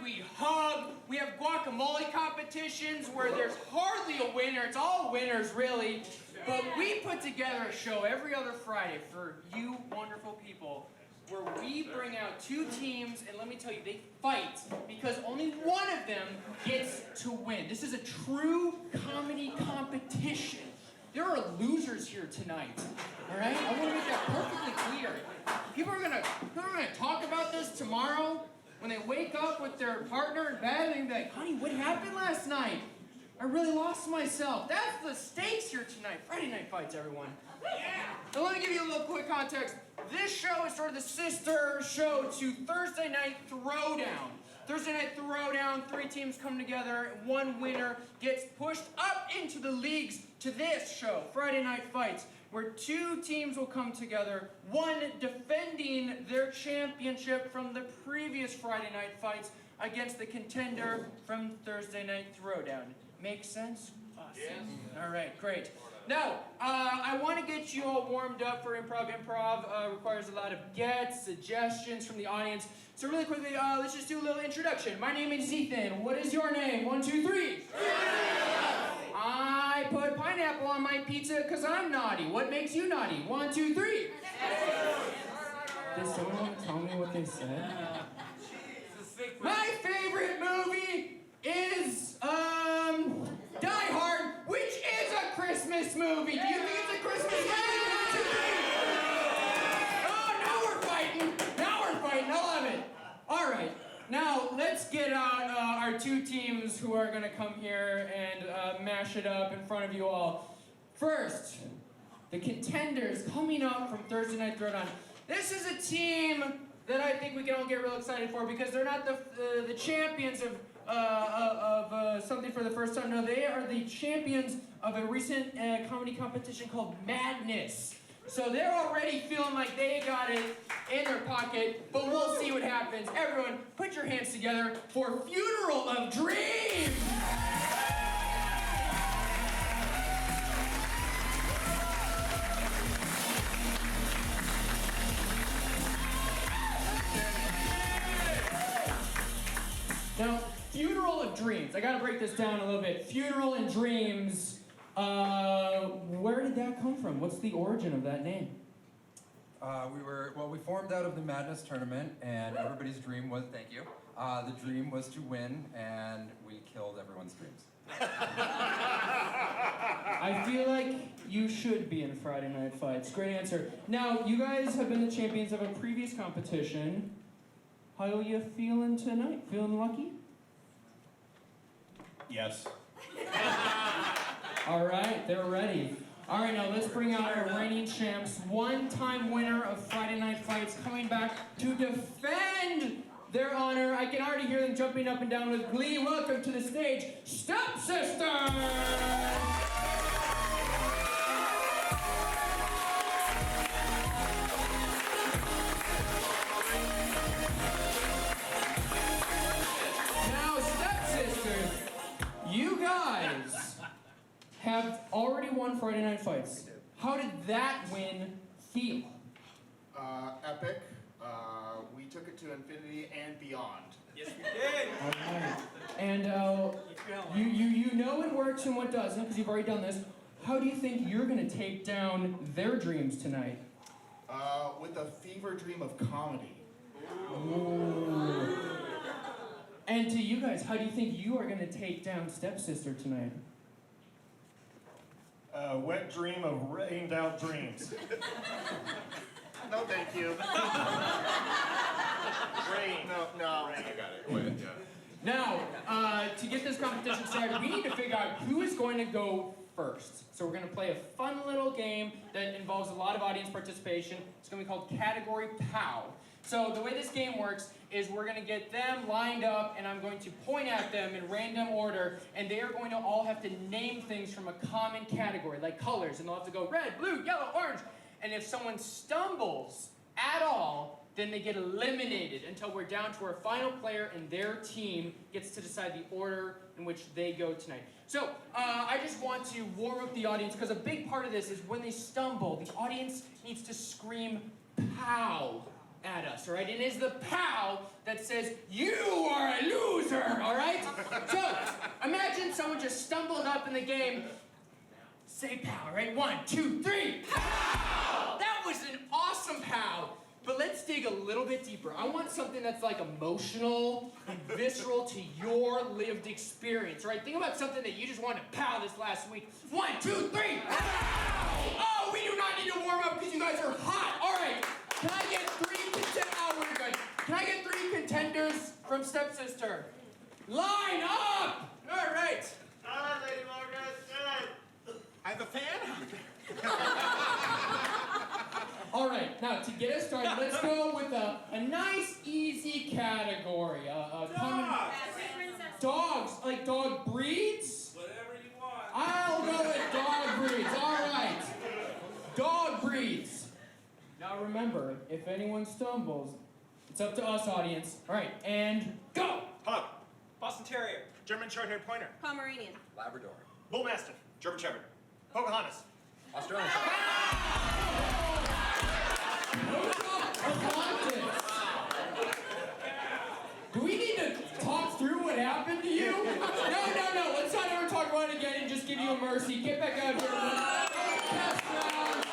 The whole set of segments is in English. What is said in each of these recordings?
we hug, we have guacamole competitions where there's hardly a winner, it's all winners really, but we put together a show every other Friday for you wonderful people where we bring out two teams, and let me tell you, they fight because only one of them gets to win. This is a true comedy competition. There are losers here tonight, all right? I want to make that perfectly clear. People are gonna talk about this tomorrow when they wake up with their partner in bed and they're like, honey, what happened last night? I really lost myself. That's the stakes here tonight. Friday Night Fights, everyone. Yeah. So let me give you a little quick context. This show is sort of the sister show to Thursday Night Throwdown. Thursday Night Throwdown, 3 teams come together, 1 winner gets pushed up into the leagues to this show, Friday Night Fights, where 2 teams will come together, one defending their championship from the previous Friday Night Fights against the contender from Thursday Night Throwdown. Make sense? Awesome. Yes. All right, great. Now, I want to get you all warmed up for improv. Improv requires a lot of gets, suggestions from the audience. So really quickly, let's just do a little introduction. My name is Ethan. What is your name? 1, 2, 3. I put pineapple on my pizza because I'm naughty. What makes you naughty? 1, 2, 3. Does someone want to tell me what they said? My favorite movie is Die Hard, which is a Christmas movie. Do you think it's a Christmas movie? Oh, now we're fighting. Now we're fighting. I love it. All right. Now let's get out our 2 teams who are going to come here and mash it up in front of you all. First, the contenders coming up from Thursday Night Throwdown. This is a team that I think we can all get real excited for because they're not the champions of something for the first time. No, they are the champions of a recent comedy competition called Madness. So they're already feeling like they got it in their pocket, but we'll see what happens. Everyone, put your hands together for Funeral of Dreams! Now, Funeral of Dreams. I gotta break this down a little bit. Funeral and Dreams, where did that come from? What's the origin of that name? We formed out of the Madness tournament, and everybody's dream was, thank you, the dream was to win, and we killed everyone's dreams. I feel like you should be in Friday Night Fights. Great answer. Now, you guys have been the champions of a previous competition. How are you feeling tonight? Feeling lucky? Yes. All right, they're ready. All right, now let's bring out our reigning champs, 1-time winner of Friday Night Fights, coming back to defend their honor. I can already hear them jumping up and down with glee. Welcome to the stage, Stepsisters! You guys have already won Friday Night Fights. How did that win feel? Epic. We took it to infinity and beyond. Yes, we did. All right. And you know what works and what doesn't because you've already done this. How do you think you're going to take down their dreams tonight? With a fever dream of comedy. Ooh. And to you guys, how do you think you are going to take down Stepsister tonight? Wet dream of rained out dreams. No, thank you. Rain. No. Rain. I got it. Wet, yeah. Now, to get this competition started, we need to figure out who is going to go first. So we're going to play a fun little game that involves a lot of audience participation. It's going to be called Category POW. So the way this game works is we're going to get them lined up and I'm going to point at them in random order and they are going to all have to name things from a common category, like colors, and they'll have to go red, blue, yellow, orange. And if someone stumbles at all, then they get eliminated until we're down to our final player and their team gets to decide the order in which they go tonight. So I just want to warm up the audience because a big part of this is when they stumble, the audience needs to scream POW at us, all right? And it's the POW that says, you are a loser, all right? So, imagine someone just stumbled up in the game. Say POW, right? 1, 2, 3, POW! That was an awesome POW. But let's dig a little bit deeper. I want something that's like emotional and visceral to your lived experience, right? Think about something that you just wanted to POW this last week. 1, 2, 3, POW! Oh, we do not need to warm up because you guys are hot. All right, can I get 3 contenders? Oh, we're good. Can I get 3 contenders from Stepsister? Line up! All right. Hi, Lady Margaret. I have a fan. All right, now to get us started, let's go with a nice, easy category. Dogs, like dog breeds? Whatever you want. I'll go with dog breeds, all right. Dog breeds. Now remember, if anyone stumbles, it's up to us, audience. All right, and go! Pug. Boston Terrier. German Short-haired Pointer. Pomeranian. Labrador. Bull Mastiff. German Shepherd. Pocahontas. Australian Shepherd. Do we need to talk through what happened to you? No. Let's not ever talk about it again and just give you a mercy. Get back out here. Test round.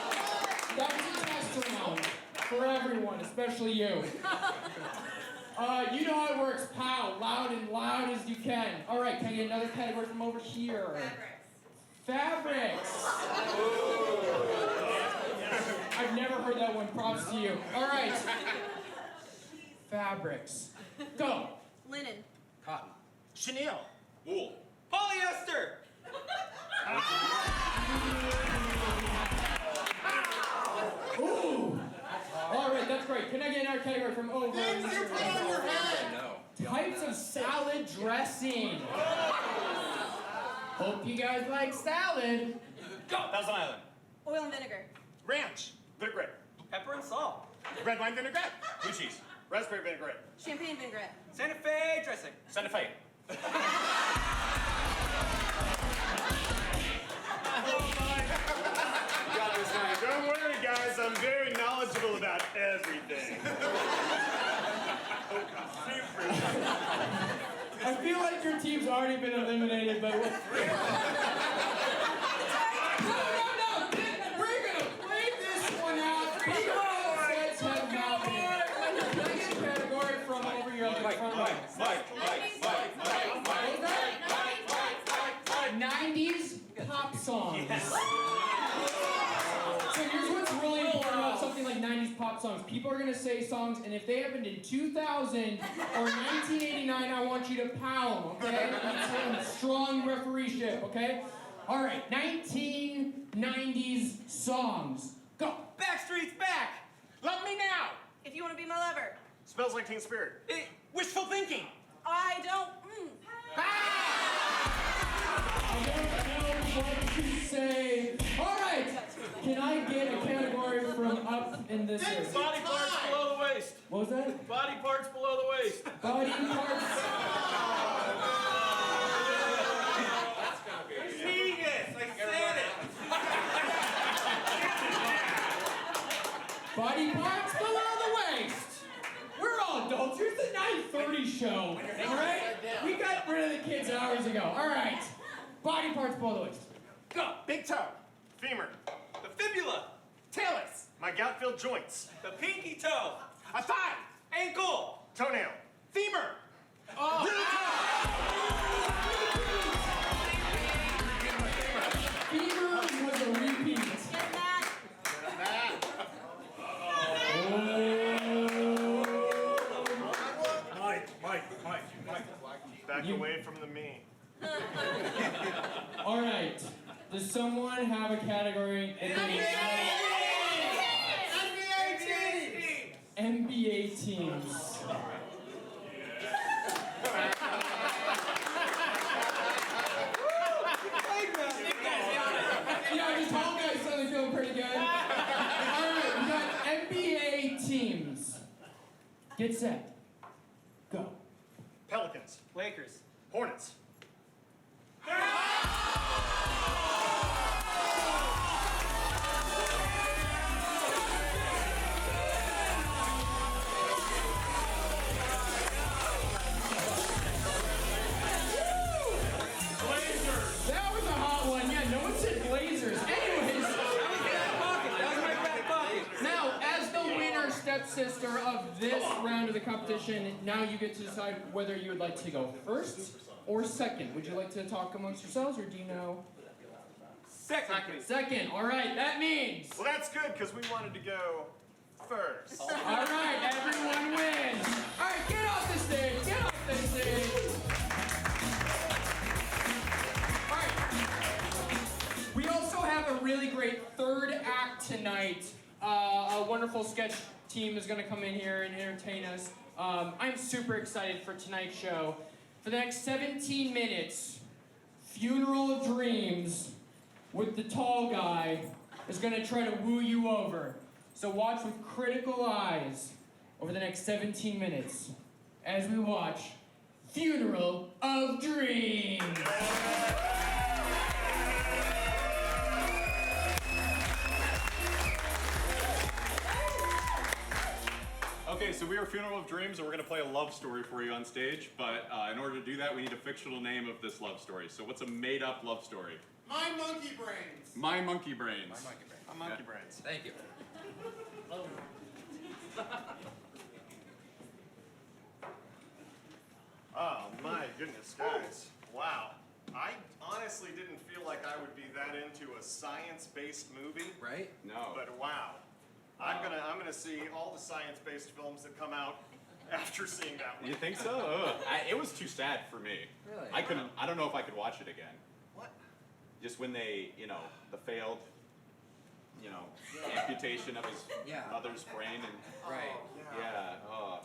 That was a test round for everyone, especially you. You know how it works. POW, loud as you can. All right, can I get another category from over here? Fabrics. I've never heard that one. Props to you. All right. Fabrics. Go. Linen. Cotton. Chenille. Wool. Polyester. Ooh. All right, that's great. Can I get another category from over? No. Types of salad dressing. Hope you guys like salad. Go. Thousand Island. Oil and vinegar. Ranch. Vinaigrette. Pepper and salt. Red wine vinaigrette. Blue cheese. Raspberry vinaigrette. Champagne vinaigrette. Santa Fe dressing. Santa Fe. Don't worry, guys. I'm very knowledgeable about everything. I feel like your team's already been eliminated, but no. We're gonna play this one out. Let's have Malcolm. Can I get a category from over here on the front line? 90s pop songs. So here's what's really important about something like 90s pop songs. People are gonna say songs, and if they happened in 2000 or 1989, I want you to POW them, okay? It's strong refereeship, okay? All right, 1990s songs. Go. Backstreet's back. Love me now. If you want to be my lover. Smells like Teen Spirit. Wishful thinking. I don't. I don't know what to say. All right, can I get a category from up in this area? Body parts below the waist. What was that? Body parts below the waist. Body parts. Genius! I said it. Body parts below the waist. We're all adults. Here's the 9:30 show. All right? We got rid of the kids hours ago. All right. Body parts below the waist. Go. Big toe. Femur. The fibula. Talus. My gout-filled joints. The pinky toe. A thigh. Ankle. Toenail. Femur. Fever was a repeat. Get that. Mike. Back away from the me. All right. Does someone have a category? NBA teams. These tall guys suddenly feeling pretty good. All right, we got NBA teams. Get set. Go. Pelicans. Lakers. Hornets. round of the competition. Now you get to decide whether you would like to go first or second. Would you like to talk amongst yourselves, or do you know? Second. Second. All right. That means. Well, that's good because we wanted to go first. All right. Everyone wins. All right. Get off the stage. Get off the stage. All right. We also have a really great third act tonight. A wonderful sketch team is going to come in here and entertain us. I'm super excited for tonight's show. For the next 17 minutes, Funeral of Dreams with the tall guy is going to try to woo you over. So watch with critical eyes over the next 17 minutes as we watch Funeral of Dreams. Okay, so we are Funeral of Dreams, and we're going to play a love story for you on stage. But in order to do that, we need a fictional name of this love story. So what's a made-up love story? My monkey brains. My Monkey Brains. My monkey brain. My Monkey Brains. Thank you. Oh my goodness, guys. Wow. I honestly didn't feel like I would be that into a science-based movie. Right? No. But wow. I'm gonna see all the science-based films that come out after seeing that one. You think so? Ugh. It was too sad for me. Really? I don't know if I could watch it again. What? Just when they, the failed, amputation of his Yeah. mother's brain and Right.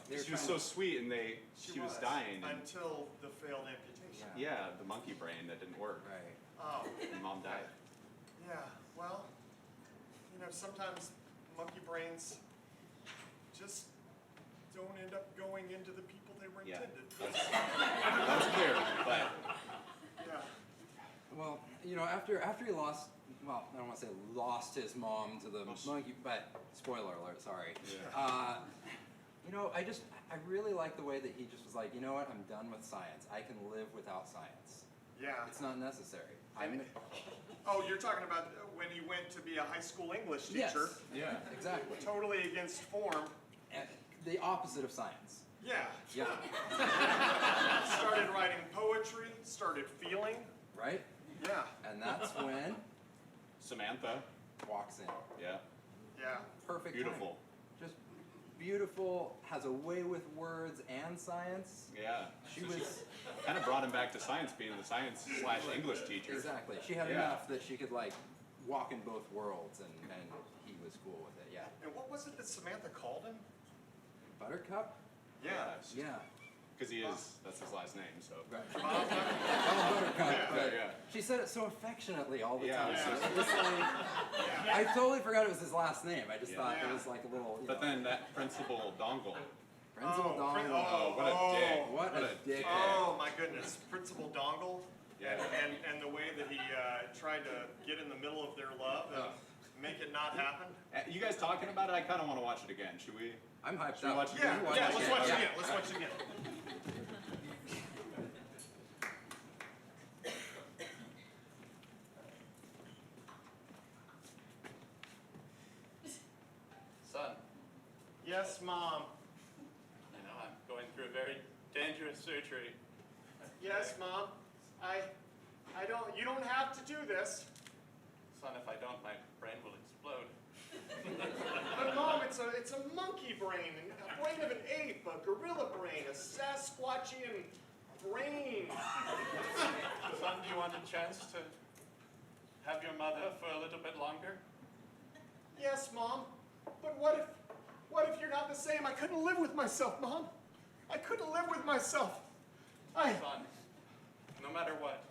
They were she was trying so sweet and she was dying and Until the failed amputation. yeah, the monkey brain that didn't work. Right. Oh. And mom died. Yeah, well, sometimes monkey brains just don't end up going into the people they were Yeah. intended. That was clear, but Yeah. Well, after he lost, well, I don't want to say lost his mom to the monkey, but spoiler alert, sorry. Yeah. I really like the way that he just was like, you know what, I'm done with science. I can live without science. Yeah. It's not necessary. Oh, you're talking about when he went to be a high school English Yes. teacher. Yeah. Exactly. Totally against form. And the opposite of science. Yeah. Yeah. Started writing poetry, started feeling. Right? Yeah. And that's when Samantha, walks in. yeah, Yeah. Perfect. beautiful. Time. Just beautiful, has a way with words and science. Yeah. She So was kind of brought him back to science, being the science/English teacher. exactly. She had Yeah. enough that she could walk in both worlds, and he was cool with it. Yeah. And what was it that Samantha called him? Buttercup. Yeah. Yeah. Because that's his last name, so. Right. Oh, Buttercup. Yeah, but yeah. she said it so affectionately all the Yeah. time. So Yeah. it was I totally forgot it was his last name. I just Yeah. thought Yeah. it was like a little. But then that Principal Dongle. Principal Donald. Oh, what a dick. What a dick. Oh my goodness, Principal Dongle. Yeah. And the way that he tried to get in the middle of their love and make it not happen. You guys talking about it? I kind of want to watch it again. Should we? I'm hyped Should we up. watch it Yeah, again? yeah, let's watch it Yeah. again. Let's watch it again. Son, Yes, Mom. I know I'm going through a very dangerous surgery. Yes, Mom. You don't have to do this. Son, if I don't, my brain will explode. But Mom, it's a monkey brain, a brain of an ape, a gorilla brain, a Sasquatchian brain. Son, do you want a chance to have your mother for a little bit longer? Yes, Mom. But what if you're not the same? I couldn't live with myself, Mom. I couldn't live with myself. Son, no matter what,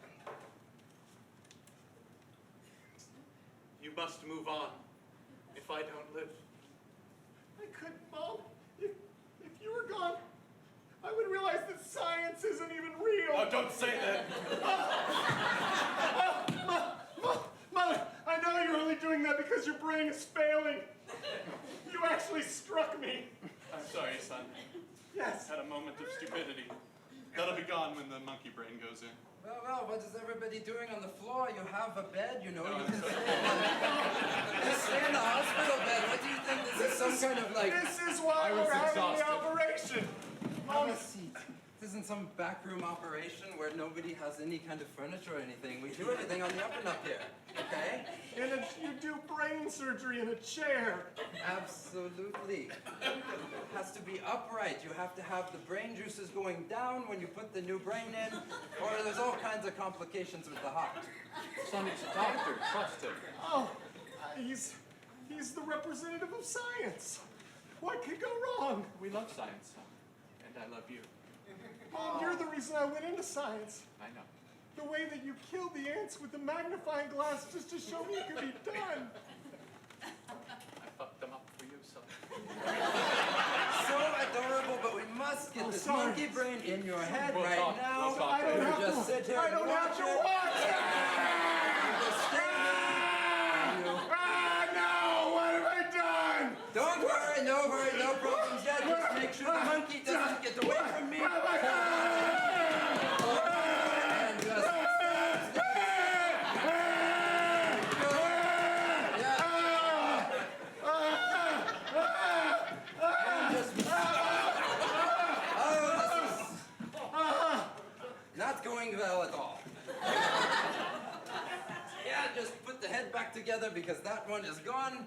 you must move on if I don't live. I couldn't, Mom. If you were gone, I would realize that science isn't even real. Oh, don't say that. Mother, I know you're only doing that because your brain is failing. You actually struck me. I'm sorry, son. Yes. Had a moment of stupidity. That'll be gone when the monkey brain goes in. Well, what is everybody doing on the floor? You have a bed, you know, No, you I'm can sorry. stay in the hospital bed. What do you think this is, some kind of like... This is why I was we're having exhausted. the operation. Have a seat. This isn't some backroom operation where nobody has any kind of furniture or anything. We do everything on the up and up here, okay? You do brain surgery in a chair. Absolutely. It has to be upright. You have to have the brain juices going down when you put the new brain in, or there's all kinds of complications with the heart. Son, it's a doctor. Trust him. Oh, he's the representative of science. What could go wrong? We love science, son. And I love you. Mom, you're the reason I went into science. I know. The way that you killed the ants with the magnifying glass just to show me it could be done. I fucked them up for you, son. So adorable, but we must get this sorry. monkey brain in your head We'll right talk. now. We'll talk. I don't You have just to. sit here I and don't have watch to it. watch. Just stay there. You- No! What have I done? Don't worry, no problems yet. Just make sure the monkey doesn't get away from me. And just and just oh, this is not going well at all. Yeah, just put the head back together because that one is gone.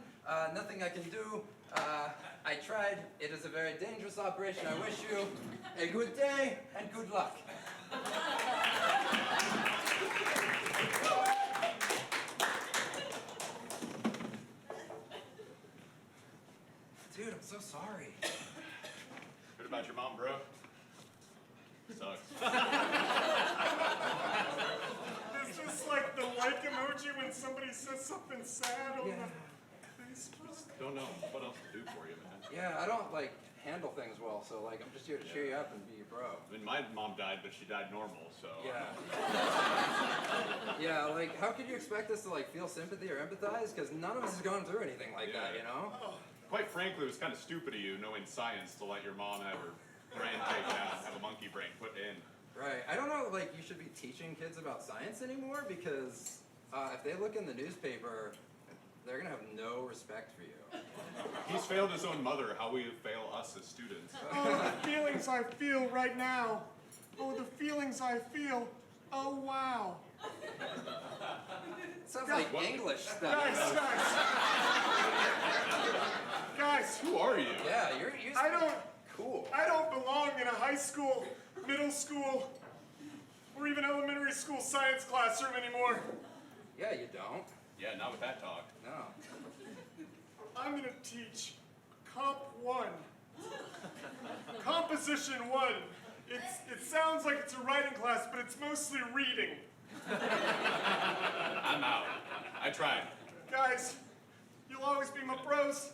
Nothing I can do. I tried. It is a very dangerous operation. I wish you a good day and good luck. Dude, I'm so sorry. Heard about your mom, bro? Sucks. It's just like the like emoji when somebody says something sad on Yeah. the Facebook. Don't know what else to do for you, man. Yeah, I don't like handle things well, so like I'm just here to cheer you up and be your bro. I mean, my mom died, but she died normal, so. Yeah. Yeah, like how could you expect us to like feel sympathy or empathize? Because none of us has gone through anything like that, you know? Quite frankly, it was kind of stupid of you, knowing science, to let your mom have her brain taken out and have a monkey brain put in. Right. I don't know, like you should be teaching kids about science anymore because if they look in the newspaper, they're gonna have no respect for you. He's failed his own mother. How will you fail us as students? Oh, the feelings I feel right now. Oh, the feelings I feel. Oh, wow. Sounds like What? English stuff. Guys, Who are you? Yeah, you're cool. I don't belong in a high school, middle school, or even elementary school science classroom anymore. Yeah, you don't. Yeah, not with that talk. No. I'm gonna teach Comp 1. Composition 1. It sounds like it's a writing class, but it's mostly reading. I'm out. I tried. Guys, you'll always be my bros.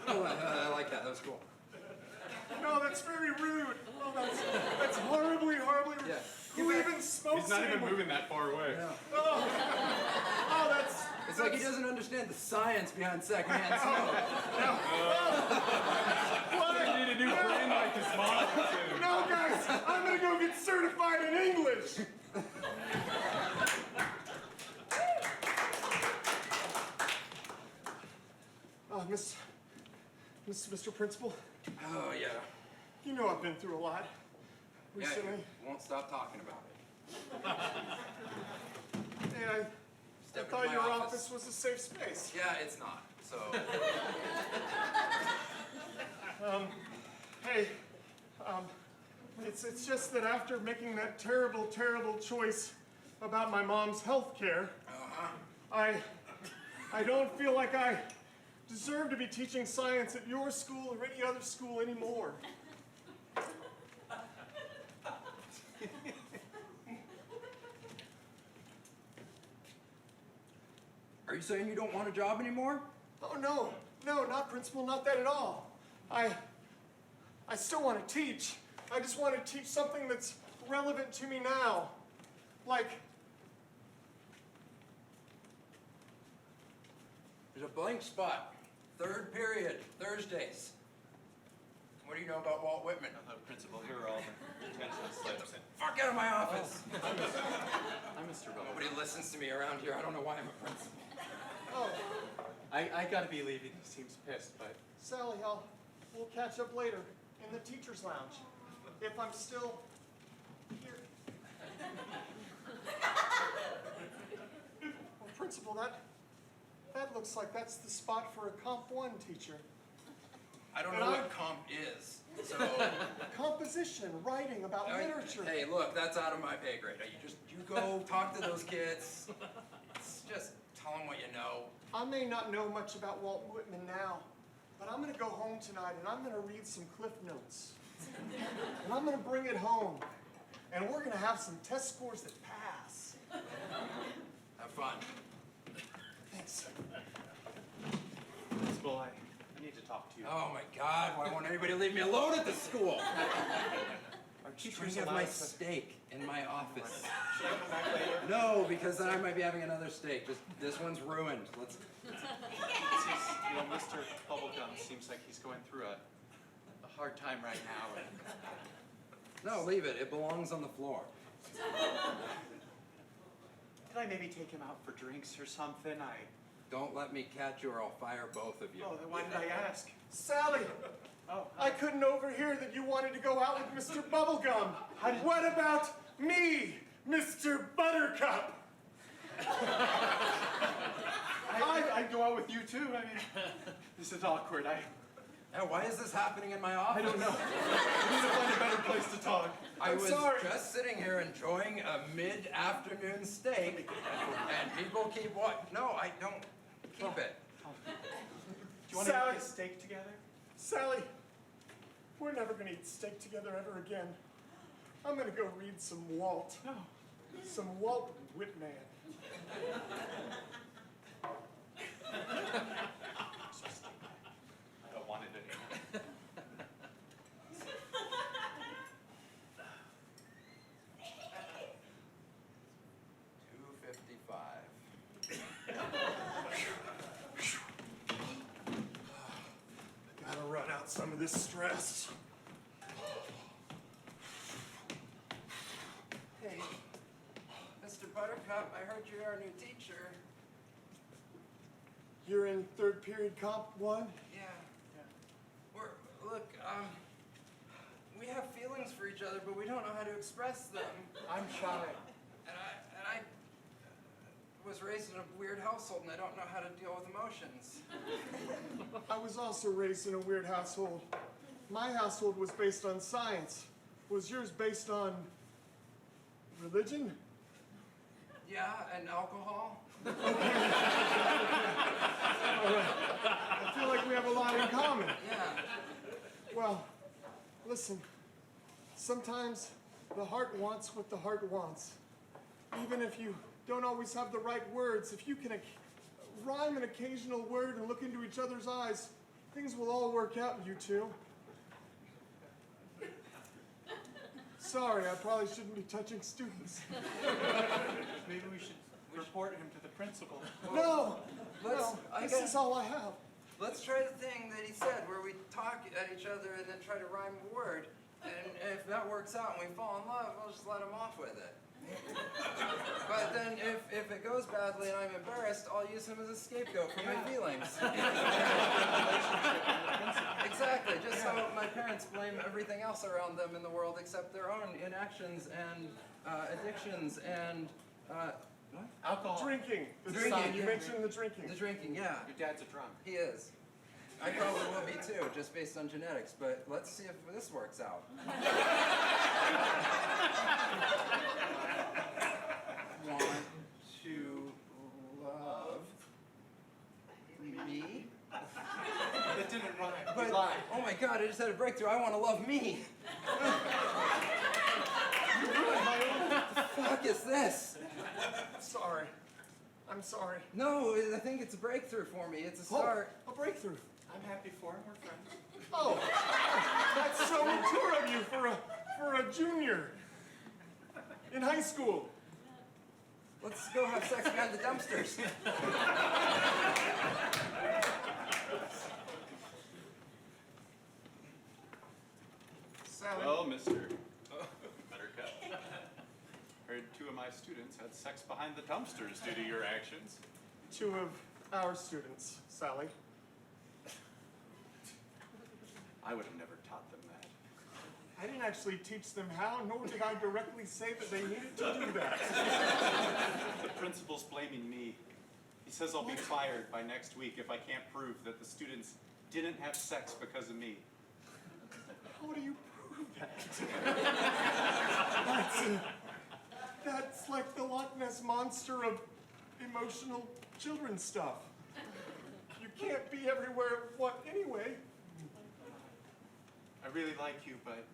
Oh, I like that. That was cool. No, that's very rude. Oh, that's horribly rude. Yeah. Who even smokes He's not even anymore? moving that far away. Oh, that's... It's like he doesn't understand the science behind secondhand smoke. You need a new brain like his mom. No, guys, I'm gonna go get certified in English. Mr. Principal, Oh, yeah. you know I've been through a lot Yeah, recently. you won't stop talking about it. And I Step into thought my your office. office was a safe space. Yeah, it's not. So, Hey, it's just that after making that terrible choice about my mom's health care, I don't feel like I deserve to be teaching science at your school or any other school anymore. are you saying you don't want a job anymore? Oh, no, not principal, not that at all. I still want to teach. I just want to teach something that's relevant to me now. Like, There's a blank spot. Third period, Thursdays. What do you know about Walt Whitman? Principal, here are all the detention slips. Fuck out of my office! I'm Mr. Bubble. Nobody listens to me around here. I don't know why I'm a principal. Oh, I gotta be leaving. He seems pissed, but Sally, we'll catch up later in the teacher's lounge. If I'm still here. Well, Principal, that looks like that's the spot for a Comp 1 teacher. I don't know what comp is, so... Composition, writing about literature. Hey, look, that's out of my pay grade. You go talk to those kids. Just tell them what you know. I may not know much about Walt Whitman now, but I'm gonna go home tonight and I'm gonna read some Cliff Notes. And I'm gonna bring it home. And we're gonna have some test scores that pass. Have fun. Thanks. Principal, I need to talk to you. Oh my God, why won't anybody leave me alone at the school? Our Teachers teachers have allowed my to... steak in my office. Should I come back later? No, because then I might be having another steak. Just this one's ruined. Let's. You know, Mr. Bubblegum seems like he's going through a hard time right now. And No, leave it. It belongs on the floor. could I maybe take him out for drinks or something? Don't let me catch you or I'll fire both of you. Oh, then why did I ask? Sally, Oh, I couldn't overhear that you wanted to go out with Mr. Bubblegum. What about me, Mr. Buttercup? I'd go out with you too. I mean, this is awkward. Now, why is this happening in my office? I don't know. We need to find a better place to talk. I was sorry. just sitting here enjoying a mid-afternoon steak, and people keep what? No, I don't. Keep it. Do you want to Sally. eat a steak together? Sally, we're never gonna eat steak together ever again. I'm gonna go read some Walt. No. Some Walt Whitman. I don't want it anymore. Gotta run out some of this stress. Hey, Mr. Buttercup, I heard you're our new teacher. You're in third period Comp 1? Yeah. Look, we have feelings for each other, but we don't know how to express them. I'm shy. And I was raised in a weird household, and I don't know how to deal with emotions. I was also raised in a weird household. My household was based on science. Was yours based on religion? Yeah, and alcohol. I feel like we have a lot in common. Yeah. Well, listen, sometimes the heart wants what the heart wants. Even if you don't always have the right words, if you can rhyme an occasional word and look into each other's eyes, things will all work out, you two. Sorry, I probably shouldn't be touching students. Maybe we should report him to the principal. No, I this got- is all I have. Let's try the thing that he said, where we talk at each other and then try to rhyme a word. And if that works out and we fall in love, we'll just let him off with it. But then if it goes badly and I'm embarrassed, I'll use him as a scapegoat for my feelings. Exactly, just so my parents blame everything else around them in the world except their own inactions and addictions and what? Alcohol. Drinking. The Drinking, drinking. You yeah. mentioned the drinking. The drinking, yeah. Your dad's a drunk. He is. I probably will be too, just based on genetics, but let's see if this works out. Want to love me? That didn't rhyme. But, You lied. oh my God, I just had a breakthrough. I want to love me. What the fuck is this? Sorry. I'm sorry. No, I think it's a breakthrough for me. It's a start. Oh, a breakthrough. I'm happy for him. We're friends. Oh, that's so mature of you for a junior in high school. Let's go have sex behind the dumpsters. Sally. Well, Mr. Buttercup, heard 2 of my students had sex behind the dumpsters due to your actions. 2 of our students, Sally. I would have never taught them that. I didn't actually teach them how, nor did I directly say that they needed to do that. The principal's blaming me. He says I'll be fired by next week if I can't prove that the students didn't have sex because of me. How do you prove that? That's like the Loch Ness Monster of emotional children's stuff. You can't be everywhere, anyway? I really like you, but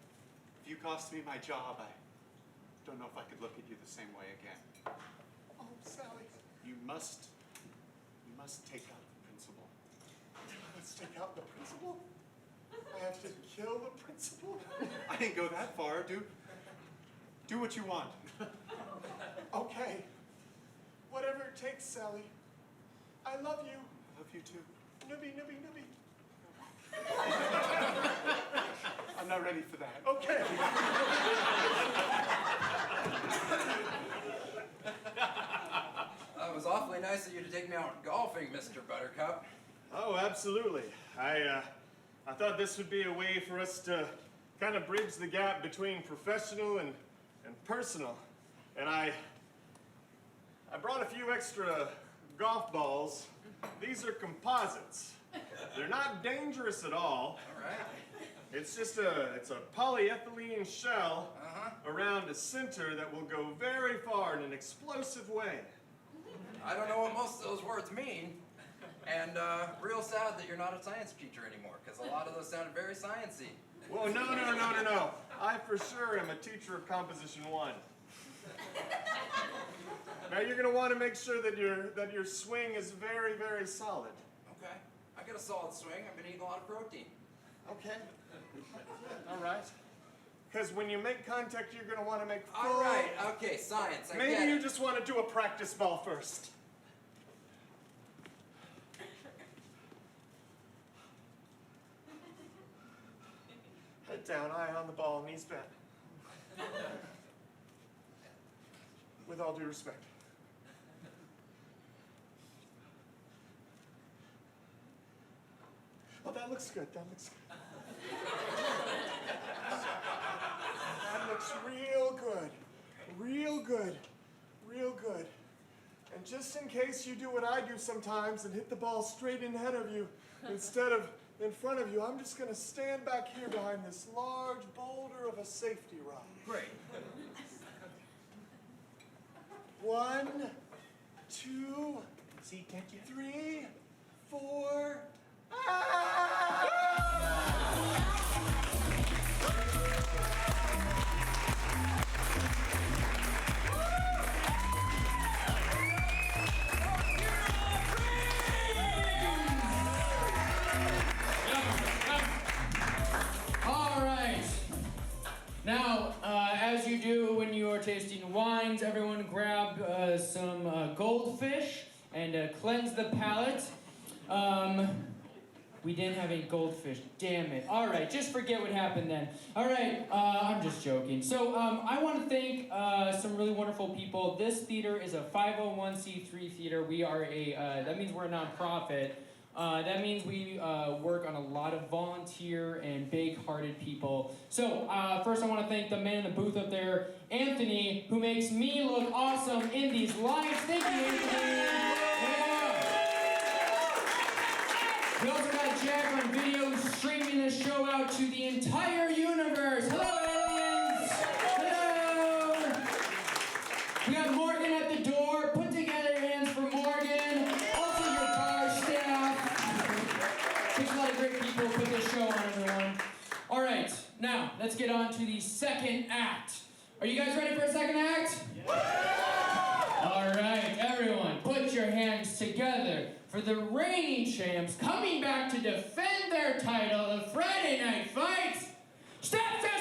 if you cost me my job, I don't know if I could look at you the same way again. Oh, Sally. You must take out the principal. Let's take out the principal? I have to kill the principal? I didn't go that far. Do what you want. Okay. Whatever it takes, Sally. I love you. I love you too. Nibby, nibby, nibby. I'm not ready for that. Okay. That was awfully nice of you to take me out golfing, Mr. Buttercup. Oh, absolutely. I thought this would be a way for us to kind of bridge the gap between professional and personal. And I brought a few extra golf balls. These are composites. They're not dangerous at all. All right. It's just it's a polyethylene shell around a center that will go very far in an explosive way. I don't know what most of those words mean. And real sad that you're not a science teacher anymore, because a lot of those sounded very sciencey. Whoa, no. I for sure am a teacher of Composition 1. Now you're going to want to make sure that your swing is very, very solid. Okay. I got a solid swing. I've been eating a lot of protein. Okay. All right. Because when you make contact, you're going to want to make full... All right. Okay, science. I get Maybe you it. just want to do a practice ball first. Head down, eye on the ball, knees bent. With all due respect. Oh, that looks good. That looks good. That looks real good. Real good. Real good. And just in case you do what I do sometimes and hit the ball straight in ahead of you instead of in front of you, I'm just going to stand back here behind this large boulder of a safety rock. Great. 1, 2, 3, 4. All right. Now, as you do when you are tasting wines, everyone grab some goldfish and cleanse the palate. We didn't have any goldfish. Damn it. All right, just forget what happened then. All right, I'm just joking. So I want to thank some really wonderful people. This theater is a 501c3 theater. We are that means we're a nonprofit. That means we work on a lot of volunteer and big-hearted people. So first I want to thank the man in the booth up there, Anthony, who makes me look awesome in these lives. Thank you, Anthony. Yeah. We also got Jack on video streaming the show out to the entire universe. Hello, aliens. Hello. We got Morgan at the door. Put together your hands for Morgan. Also your bar staff. Takes a lot of great people to put this show on, everyone. All right, now let's get on to the second act. Are you guys ready for a second act? Yeah. All right, everyone, put your hands together for the reigning champs coming back to defend their title of Friday Night Fights, Stepsisters!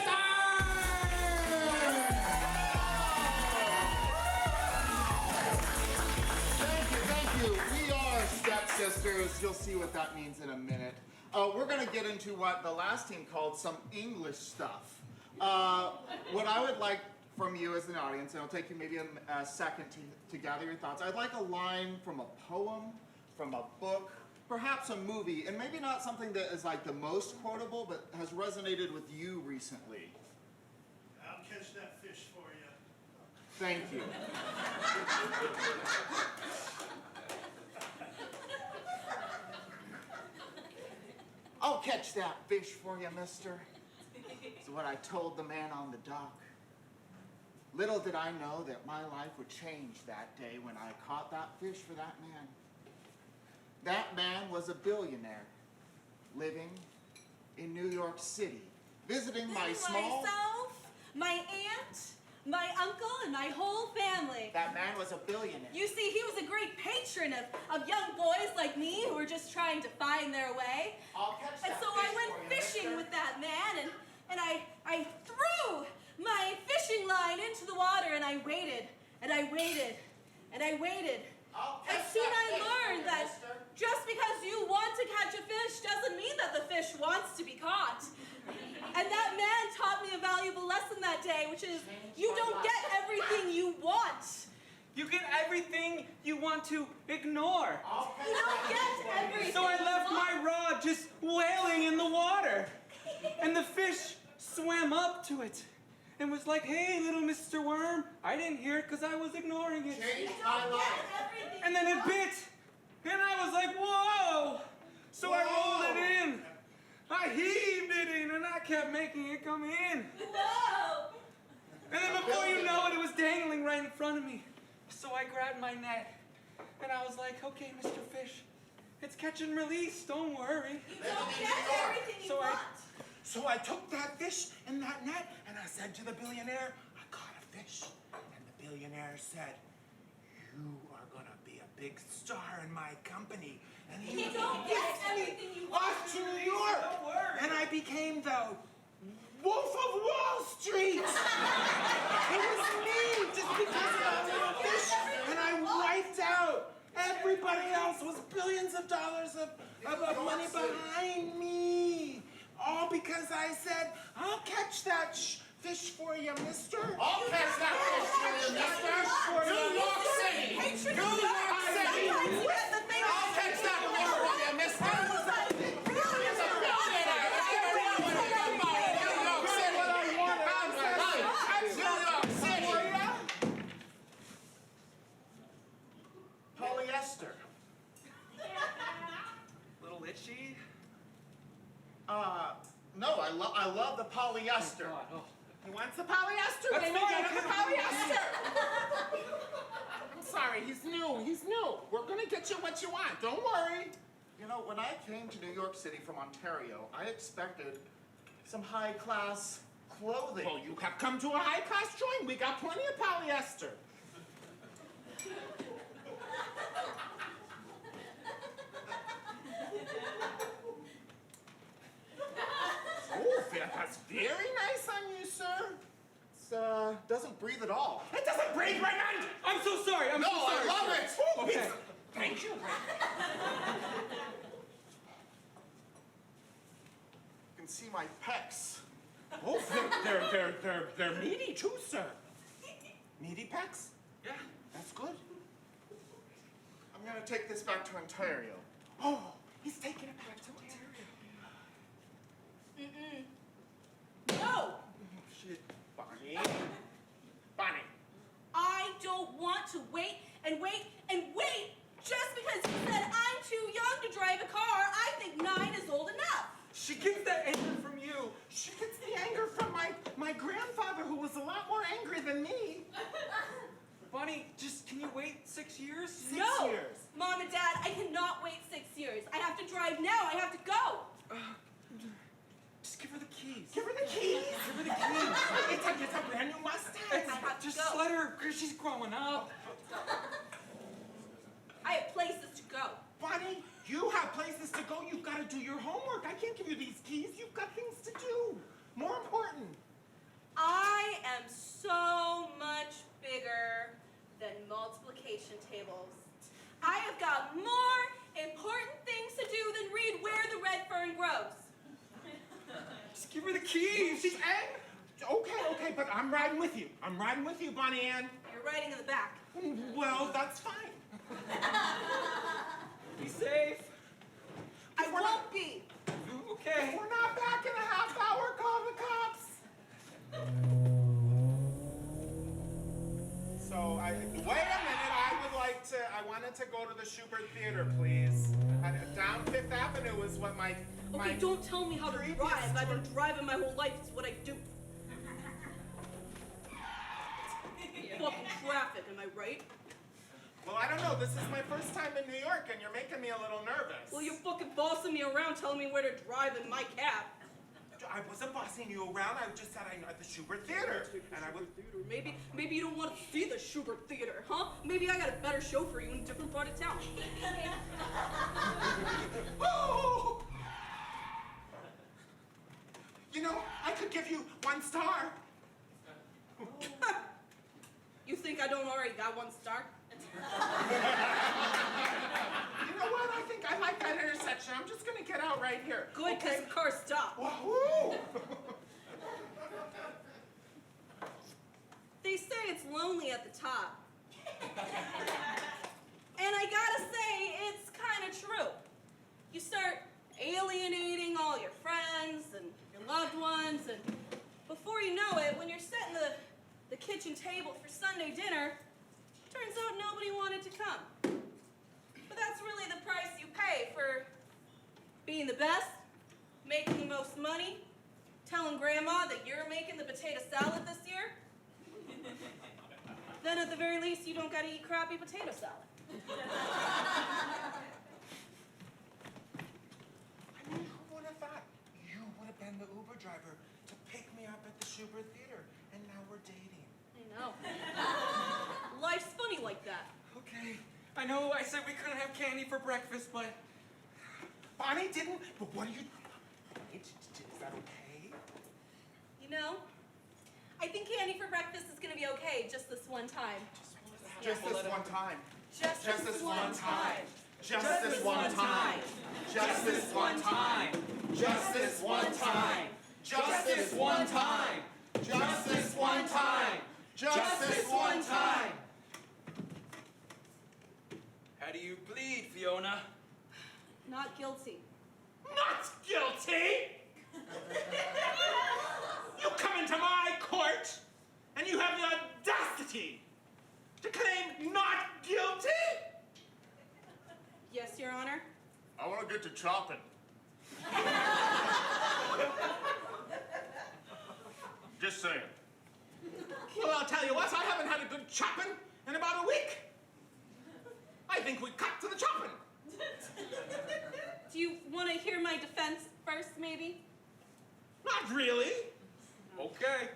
Thank you. We are stepsisters. You'll see what that means in a minute. We're going to get into what the last team called some English stuff. What I would like from you as an audience, and it'll take you maybe a second to gather your thoughts. I'd like a line from a poem, from a book, perhaps a movie, and maybe not something that is like the most quotable, but has resonated with you recently. I'll catch that fish for you. Thank you. I'll catch that fish for you, mister. Is what I told the man on the dock. Little did I know that my life would change that day when I caught that fish for that man. That man was a billionaire living in New York City, visiting my small... Myself, my aunt, my uncle, and my whole family. That man was a billionaire. You see, he was a great patron of young boys like me who were just trying to find their way. I'll catch that And so fish I went for you, fishing mister. with that man, and I threw my fishing line into the water, and I waited, and I waited, and I waited. I'll And catch soon that I fish for learned you, that mister. just because you want to catch a fish doesn't mean that the fish wants to be caught. And that man taught me a valuable lesson that day, which is you don't get everything you want. You get everything you want to ignore. I'll catch You don't that get fish for you. everything So I you left want. my rod just wailing in the water. And the fish swam up to it and was like, hey, little Mr. Worm. I didn't hear it because I was ignoring it. Changed my Get life. everything And then you it want. bit. And I was like, whoa. So I rolled it in. I heaved it in and I kept making it come in. Whoa! And then before you know it, it was dangling right in front of me. So I grabbed my net. And I was like, okay, Mr. Fish, it's catch and release. Don't worry. You don't get everything you So I- want. So I took that fish in that net and I said to the billionaire, I caught a fish. And the billionaire said, you are gonna be a big star in my company. And he You don't get everything you want. off to New York. Don't worry. And I became the Wolf of Wall Street. It was me, just because of that little fish. And I wiped out. Everybody else was billions of dollars of money behind me. All because I said, I'll catch that fish for you, mister. I'll catch that fish for you, mister. New York City. Patron New of York yours. City. Sometimes you get the things I'll catch that fish for you, mister. He's a billionaire. Let's get a run with it. Come on, New York City. New York City. Polyester. Little itchy. No, I love the polyester. God, oh. He wants the polyester. That's Let me fine. get him the polyester. I'm sorry, he's new. We're gonna get you what you want. Don't worry. You know, when I came to New York City from Ontario, I expected some high-class clothing. Well, you have come to a high-class joint. We got plenty of polyester. Oh, that's very nice on you, sir. It doesn't breathe at all. It doesn't breathe, Raymond. I'm so sorry. I'm No, so sorry. I love sir. it. Oh, Okay. it's- Thank you, Raymond. You can see my pecs. Oh, they're meaty too, sir. Meaty pecs? Yeah. That's good. I'm gonna take this back to Ontario. Oh, he's taking it back to Ontario. No! Shit, Bonnie. Bonnie. I don't want to wait and wait and wait just because you said I'm too young to drive a car. I think 9 is old enough. She gets that anger from you. She gets the anger from my grandfather, who was a lot more angry than me. Bonnie, just can you wait 6 years? 6 No! years. Mom and Dad, I cannot wait 6 years. I have to drive now. I have to go. Just give her the keys. Give her the keys. Give her the keys. It's a brand new Mustang. I have to Just go. let her, because she's growing up. I have places to go. Bonnie, you have places to go. You've got to do your homework. I can't give you these keys. You've got things to do. More important. I am so much bigger than multiplication tables. I have got more important things to do than read Where the Red Fern Grows. Just give her the keys. She's angry. Okay, but I'm riding with you. I'm riding with you, Bonnie Ann. You're riding in the back. Well, that's fine. Be safe. I won't be. Okay. If we're not back in a half hour, call the cops. So, wait a minute, I wanted to go to the Schubert Theater, please. Down Fifth Avenue is what my Okay, don't tell me how to previous drive. I've been tour- driving my whole life. It's what I do. Fucking traffic, am I right? Well, I don't know, this is my first time in New York and you're making me a little nervous. Well, you're fucking bossing me around telling me where to drive in my cab. I wasn't bossing you around, I just said I know at the Schubert Theater. And I would... Maybe you don't want to see the Schubert Theater, huh? Maybe I got a better show for you in a different part of town. Oh! You know, I could give you 1 star. You think I don't already got 1 star? You know what? I think I like that intersection. I'm just gonna get out right here. Good, because the car stopped. Wahoo! They say it's lonely at the top. And I gotta say, it's kind of true. You start alienating all your friends and your loved ones, and before you know it, when you're setting the kitchen table for Sunday dinner, turns out nobody wanted to come. But that's really the price you pay for being the best, making the most money, telling Grandma that you're making the potato salad this year. Then at the very least, you don't gotta eat crappy potato salad. I mean, who would have thought you would have been the Uber driver to pick me up at the Schubert Theater, and now we're dating. I know. Life's funny like that. Okay. I know I said we couldn't have candy for breakfast, but Bonnie didn't, but what are you... Is that okay? You know, I think candy for breakfast is gonna be okay just this one time. Just this one time. Just this one time. Just this one time. Just this one time. Just this one time. Just this one time. Just this one time. Just this one time. how do you plead, Fiona? Not guilty. Not guilty! You come into my court, and you have the audacity to claim not guilty? Yes, Your Honor. I want to get to chopping. Just saying. Well, I'll tell you what, I haven't had a good chopping in about a week. I think we cut to the chopping. Do you want to hear my defense first, maybe? Not really. Okay.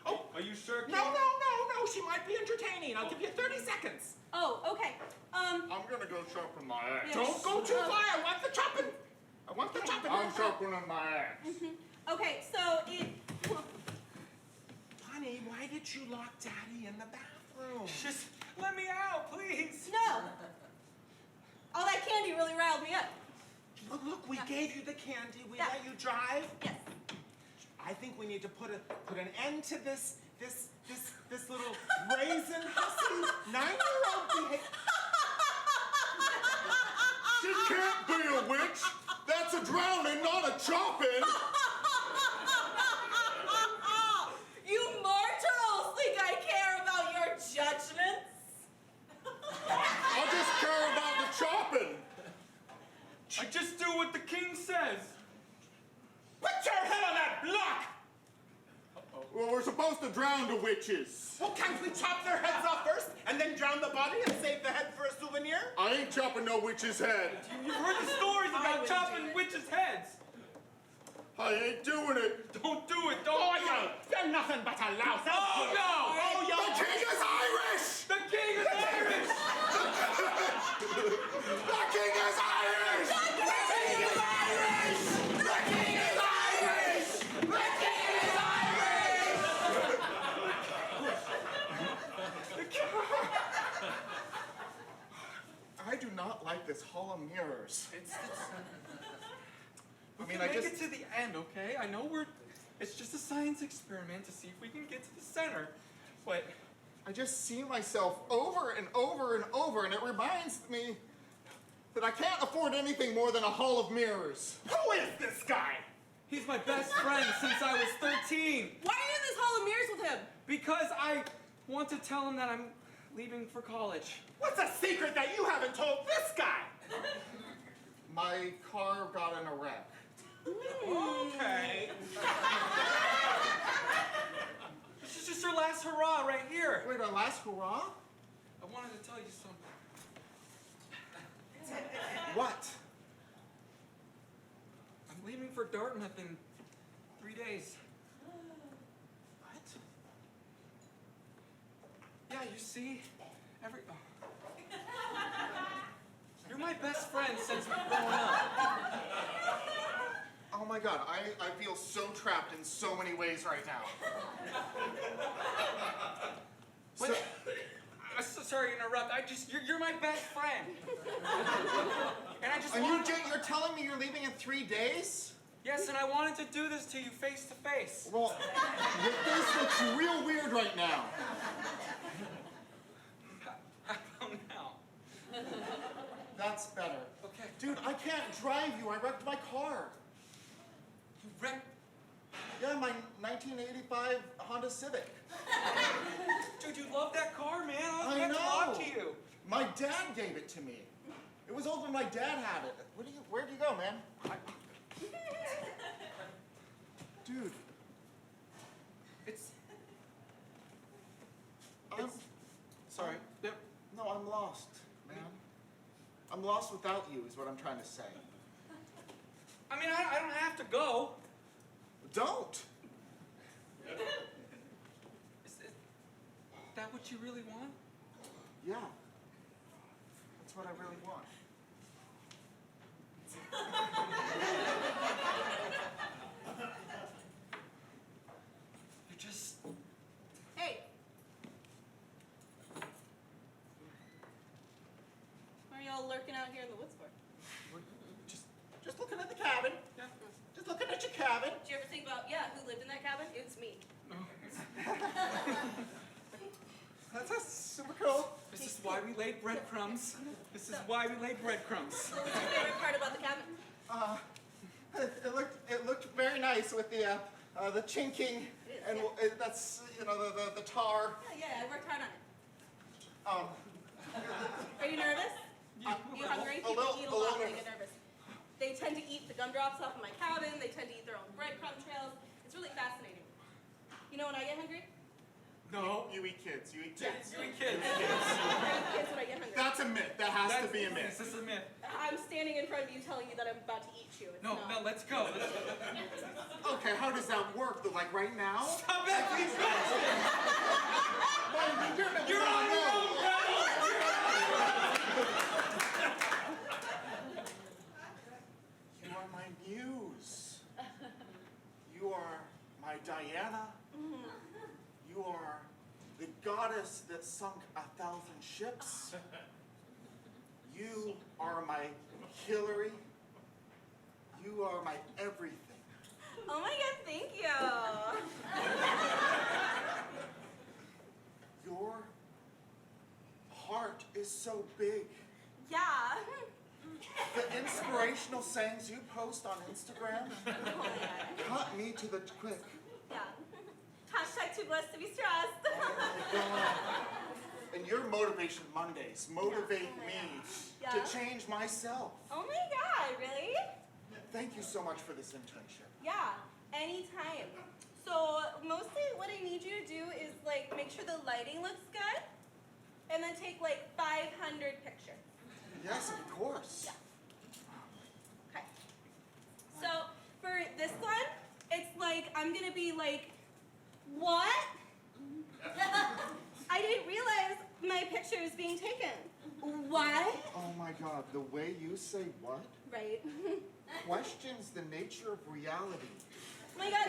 Oh, Are you sure, King? no, she might be entertaining. I'll give you 30 seconds. Oh, okay. I'm gonna go sharpen my axe. Yeah. Don't go too far, I want the chopping. I want the chopping. I'm sharpening my axe. Okay, so it... Honey, why did you lock Daddy in the bathroom? Just let me out, please. No! All that candy really riled me up. Look, we gave you the candy. We Yeah. let you drive. Yes. I think we need to put an end to this little raisin hussy 9-year-old behavior. She can't be a witch. That's a drowning, not a chopping. You mortals think I care about your judgments? I just care about the chopping. I just do what the king says. Put your head on that block! Well, we're supposed to drown the witches. Well, can't we chop their heads off first and then drown the body and save the head for a souvenir? I ain't chopping no witch's head. You've heard the stories I about wouldn't chopping do it. witches' heads. I ain't doing it. Don't do it. Don't Oh, do it. you're nothing but a louse. Oh, no. Oh, The yo. king is Irish! The king is Irish. The king is Irish! The king is Irish! The king is Irish! The king is Irish! I do not like this hall of mirrors. It's I we mean, can I make just... it to the end, okay? I know we're It's just a science experiment to see if we can get to the center. But I just see myself over and over and over, and it reminds me that I can't afford anything more than a hall of mirrors. Who is this guy? he's my best friend since I was 13. Why are you in this hall of mirrors with him? Because I want to tell him that I'm leaving for college. What's a secret that you haven't told this guy? My car got in a wreck. Okay. This is just your last hurrah right here. Wait, our last hurrah? I wanted to tell you something. What? I'm leaving for Dartmouth in 3 days. What? Yeah, you see, You're my best friend since we've grown up. Oh my God, I feel so trapped in so many ways right now. What? I'm so sorry to interrupt. You're my best friend. And I just And wanted you're telling me you're leaving in 3 days? Yes, and I wanted to do this to you face to face. Well, your face looks real weird right now. How about now? That's better. Okay. Dude, I can't drive you. I wrecked my car. You wrecked. Yeah, my 1985 Honda Civic. Dude, you love that car, man. I was I meant to talk know. to you. My dad gave it to me. It was old when my dad had it. Where'd you go, man? Dude. It's. I'm, Sorry. Yep. no, I'm lost, man. I'm lost without you, is what I'm trying to say. I mean, I don't have to go. Don't. Is that what you really want? Yeah. That's what I really want. You're just. Hey. What are y'all lurking out here in the woods for? Just looking at the cabin. Yeah. Just looking at your cabin. Did you ever think about, who lived in that cabin? It's me. That's super cool. This is why we laid breadcrumbs. This is why we laid breadcrumbs. What was your favorite part about the cabin? It looked very nice with the chinking and that's the tar. Yeah, I worked hard on it. Um, Are you nervous? You hungry? a People little- eat a a lot little when they get nervous. They tend to eat the gumdrops off of my cabin. They tend to eat their own breadcrumb trails. It's really fascinating. You know when I get hungry? No. you eat kids. You eat kids. You kids. I eat kids when I get hungry. That's a myth. That has to be a myth. This is a myth. I'm standing in front of you telling you that I'm about to eat you. It's No, not. let's go. Let's go. Okay, how does that work? Though, like right now? Stop asking these questions! You're on your own, You are my muse. You are my Diana. You are the goddess that sunk 1,000 ships. You are my Hillary. You are my everything. Oh my god, thank you. Your heart is so big. Yeah. The inspirational sayings you post on Instagram Oh yeah. cut me to the quick. Yeah. Hashtag too blessed to be stressed. And your Motivation Mondays motivate me Yeah. to change myself. Oh my god, really? Thank you so much for this internship. Yeah, anytime. So mostly what I need you to do is like make sure the lighting looks good and then take like 500 pictures. Yes, of course. Yeah. Okay. So for this one, it's like I'm gonna be like, what? I didn't realize my picture is being taken. What? Oh my God, the way you say what Right. questions the nature of reality. Oh my god,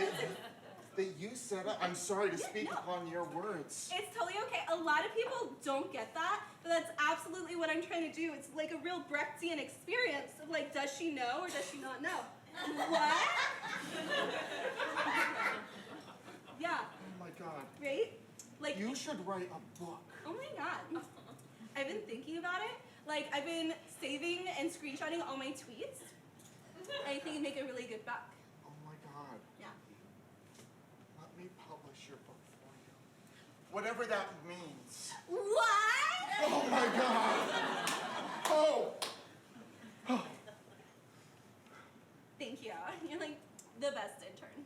That you set up. I'm sorry to speak upon your words. it's totally okay. A lot of people don't get that, but that's absolutely what I'm trying to do. It's like a real Brechtian experience of like, does she know or does she not know? What? Yeah, Oh my God. right? Like, You should write a book. oh my god. I've been thinking about it. Like, I've been saving and screenshotting all my tweets. I think it'd make a really good book. Oh my God. Yeah. Let me publish your book for you. Whatever that means. What? Oh my God. Oh. Thank you. You're like the best intern.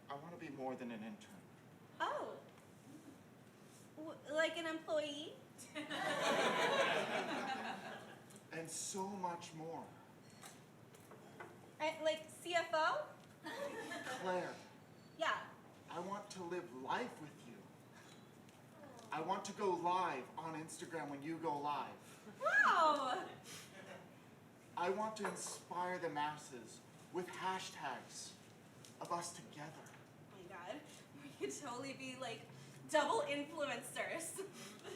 I want to be more than an intern. Oh. Like an employee? And so much more. Like CFO? Claire, Yeah. I want to live life with you. I want to go live on Instagram when you go live. Wow. I want to inspire the masses with hashtags of us together. Oh my god. We could totally be like double influencers.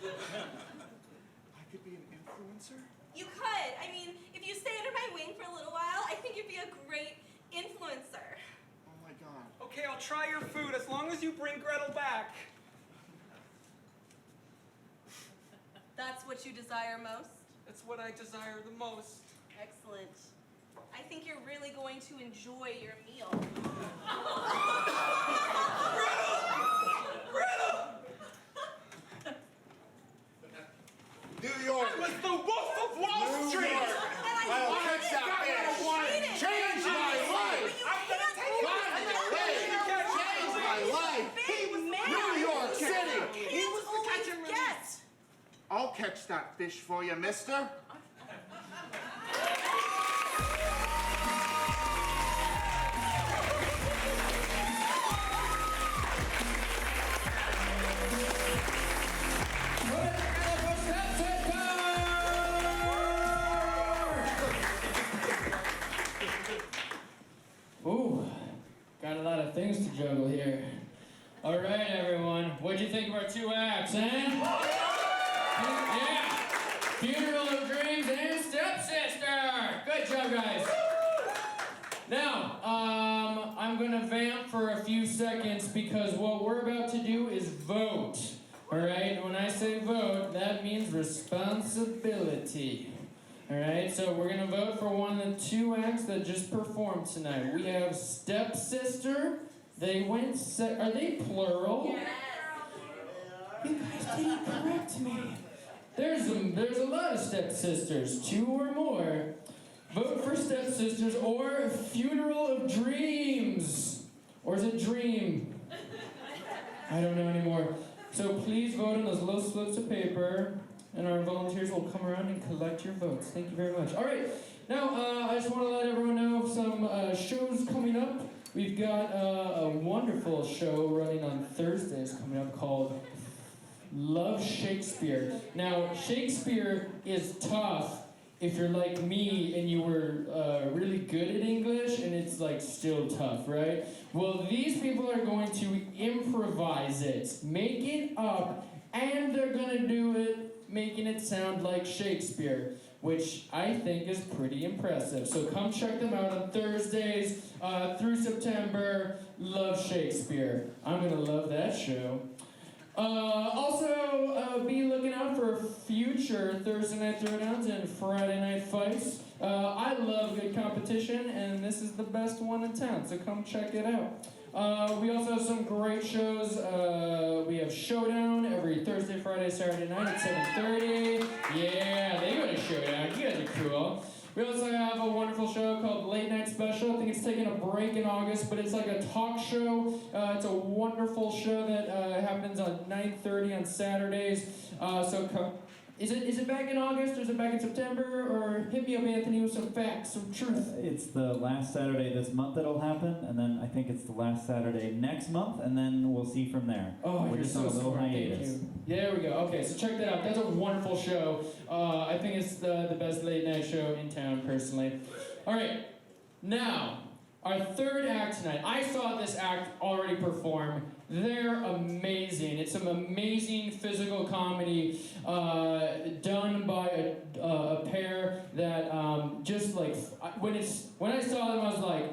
I could be an influencer? You could. I mean, if you stay under my wing for a little while, I think you'd be a great influencer. Oh my God. Okay, I'll try your food as long as you bring Gretel back. That's what you desire most? That's what I desire the most. Excellent. I think you're really going to enjoy your meal. New York! I was the Wolf of Wall New Street! York! I'll catch that fish! Change my life! Change my life! New York City! I'll catch that fish for you, mister. Ooh, got a lot of things to juggle here. All right, everyone. What'd you think of our 2 acts, eh? Yeah! Funeral of Dreams and Stepsister! Good job, guys. Now, I'm gonna vamp for a few seconds because what we're about to do is vote. All right? When I say vote, that means responsibility. All right, so we're gonna vote for one of the 2 acts that just performed tonight. We have Stepsister. They went. Are they plural? Yes. You guys didn't correct me. There's a lot of stepsisters, 2 or more. Vote for Stepsisters or Funeral of Dreams. Or is it Dream? I don't know anymore. So please vote on those little slips of paper, and our volunteers will come around and collect your votes. Thank you very much. All right, now I just want to let everyone know of some shows coming up. We've got a wonderful show running on Thursdays coming up called Love Shakespeare. Now, Shakespeare is tough if you're like me and you were really good at English and it's like still tough, right? Well, these people are going to improvise it, make it up, and they're gonna do it making it sound like Shakespeare, which I think is pretty impressive. So come check them out on Thursdays through September. Love Shakespeare. I'm gonna love that show. Also, be looking out for future Thursday night throwdowns and Friday night fights. I love good competition, and this is the best one in town, so come check it out. We also have some great shows. We have Showdown every Thursday, Friday, Saturday night at 7:30. Yeah, they go to Showdown. You guys are cool. We also have a wonderful show called Late Night Special. I think it's taking a break in August, but it's like a talk show. It's a wonderful show that happens at 9:30 on Saturdays. So come. Is it back in August or is it back in September? Or hit me up, Anthony, with some facts, some truth. It's the last Saturday this month that'll happen, and then I think it's the last Saturday next month, and then we'll see from there. Oh, We're you're just so on a little smart. Thank hiatus. you. There we go. Okay, so check that out. That's a wonderful show. I think it's the best late night show in town, personally. All right, now, Our third act tonight. I saw this act already perform. They're amazing. It's some amazing physical comedy done by a pair that just like when I saw them I was like,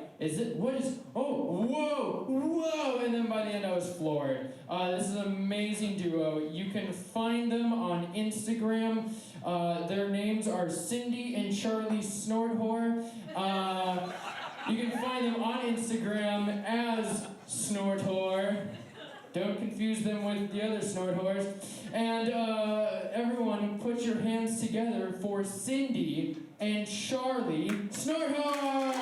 whoa, and then by the end I was floored. This is an amazing duo. You can find them on Instagram. Their names are Cindy and Charlie Snortwhore. You can find them on Instagram as Snortwhore. Don't confuse them with the other Snortwhores. And everyone, put your hands together for Cindy and Charlie Snortwhore!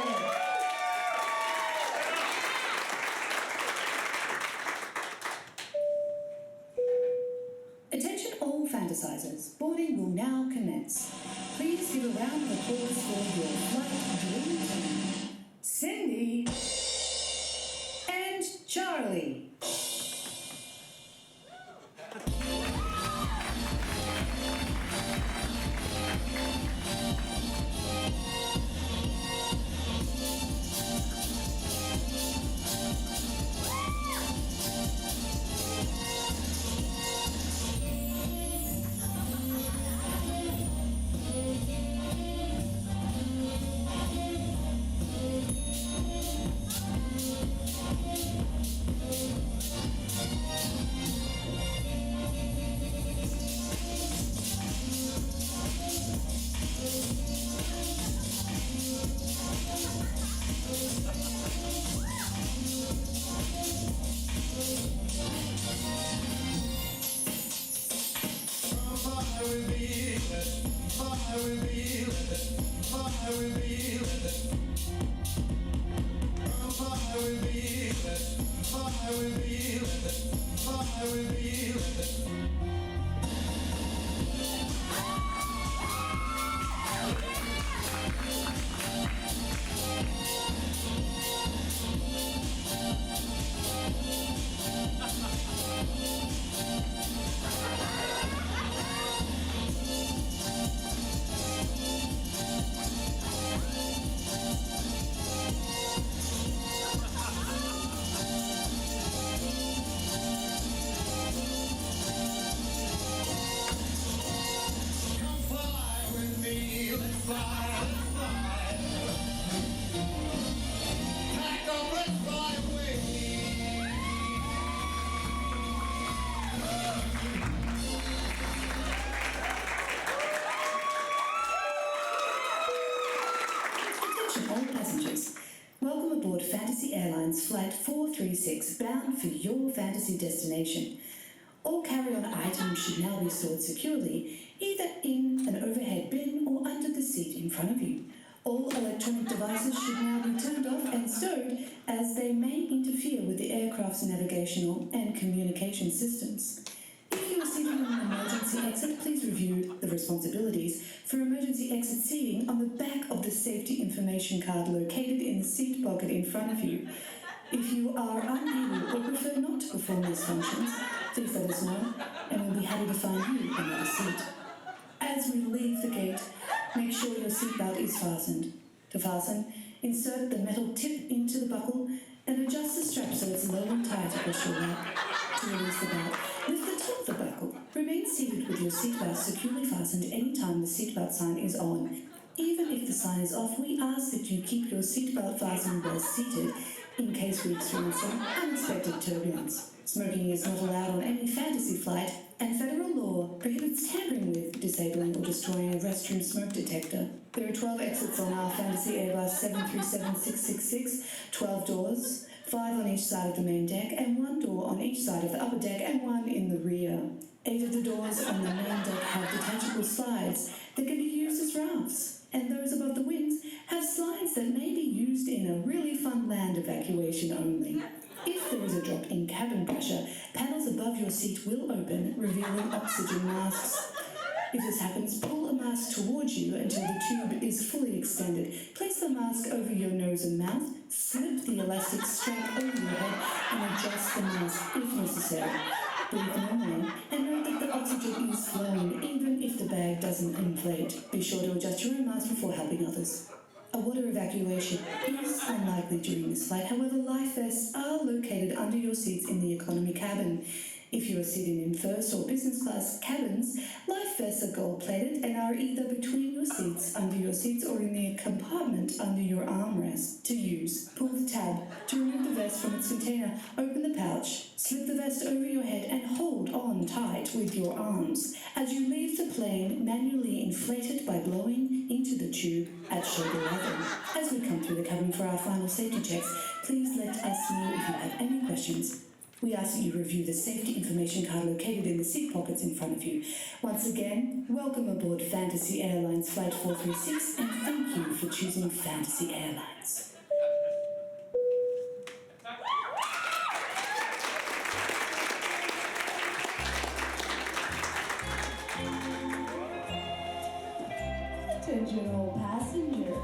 Attention all fantasizers, boarding will now commence. Please give a round of applause for your flight dream team, Cindy and Charlie. Flight 436 bound for your fantasy destination. All carry-on items should now be stored securely, either in an overhead bin or under the seat in front of you. All electronic devices should now be turned off and stowed, as they may interfere with the aircraft's navigational and communication systems. If you are seated in an emergency exit, please review the responsibilities for emergency exit seating on the back of the safety information card located in the seat pocket in front of you. If you are unable or prefer not to perform these functions, please let us know, and we'll be happy to find you another seat. As we leave the gate, make sure your seatbelt is fastened. To fasten, insert the metal tip into the buckle and adjust the strap so it's low and tight across your lap. To release the belt, lift the top of the buckle. Remain seated with your seatbelt securely fastened any time the seatbelt sign is on. Even if the sign is off, we ask that you keep your seatbelt fastened while seated, in case we experience some unexpected turbulence. Smoking is not allowed on any fantasy flight, and federal law prohibits tampering with, disabling, or destroying a restroom smoke detector. There are 12 exits on our Fantasy Airbus 737666, 12 doors, 5 on each side of the main deck, and 1 door on each side of the upper deck, and 1 in the rear. 8 of the doors on the main deck have detachable slides that can be used as rafts, and those above the wings have slides that may be used in a really fun land evacuation only. If there is a drop in cabin pressure, panels above your seat will open, revealing oxygen masks. If this happens, pull a mask towards you until the tube is fully extended. Place the mask over your nose and mouth, slip the elastic strap over your head, and adjust the mask if necessary. Breathe normally, and note that the oxygen is flowing, even if the bag doesn't inflate. Be sure to adjust your own mask before helping others. A water evacuation is unlikely during this flight. However, life vests are located under your seats in the economy cabin. If you are sitting in first or business class cabins, life vests are gold-plated and are either between your seats, under your seats, or in the compartment under your armrest. To use, pull the tab to remove the vest from its container, open the pouch, slip the vest over your head and hold on tight with your arms. As you leave the plane, manually inflate it by blowing into the tube at shoulder level. As we come through the cabin for our final safety checks, please let us know if you have any questions. We ask that you review the safety information card located in the seat pockets in front of you. Once again, welcome aboard Fantasy Airlines Flight 436 and thank you for choosing Fantasy Airlines. Attention all passengers.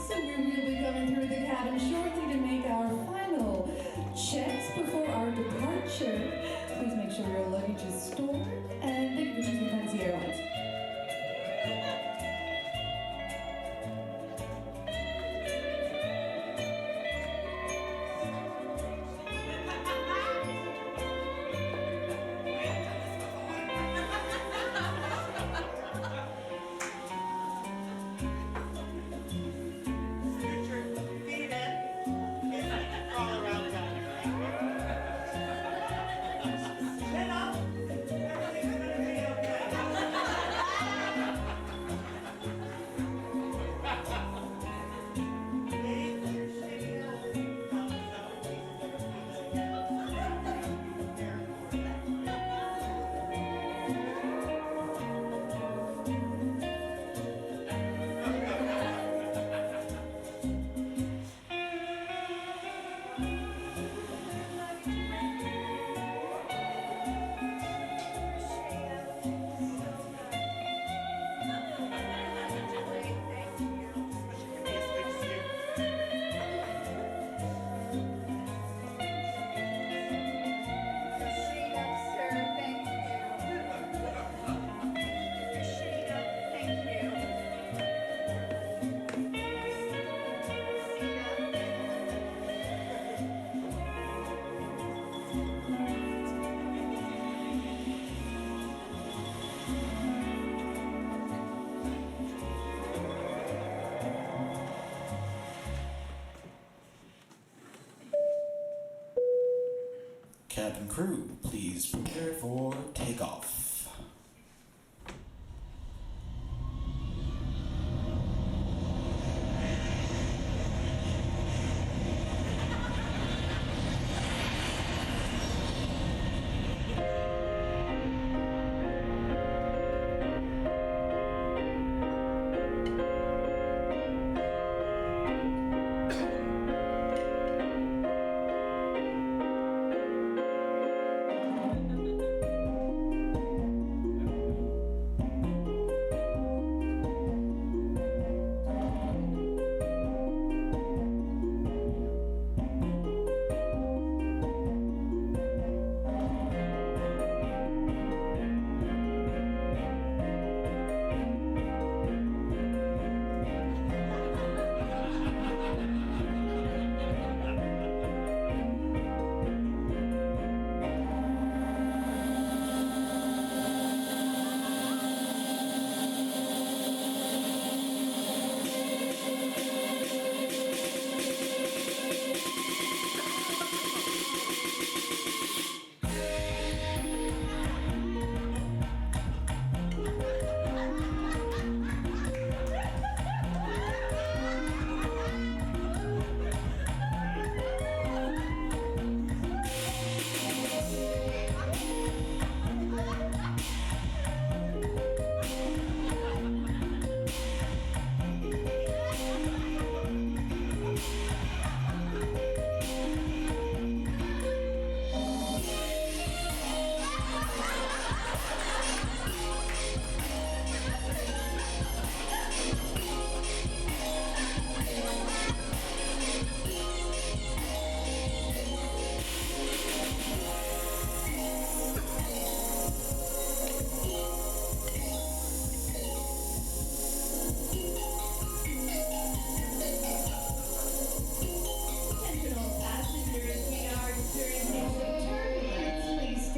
So we will be coming through the cabin shortly to make our final checks before our departure. Please make sure your luggage is stored and thank you for choosing Fantasy Airlines. Cabin crew, please prepare for takeoff.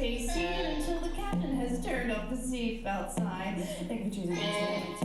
stays here until the captain has turned up the seat outside. Thank you for choosing this.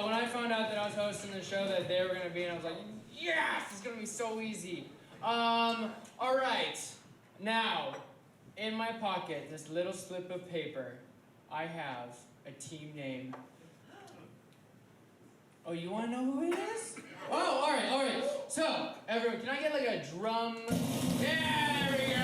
When I found out that I was hosting the show that they were going to be in, I was like, yes, it's going to be so easy. All right. Now, in my pocket, this little slip of paper, I have a team name. Oh, you want to know who it is? Oh, all right. So, everyone, can I get like a drum? There we go.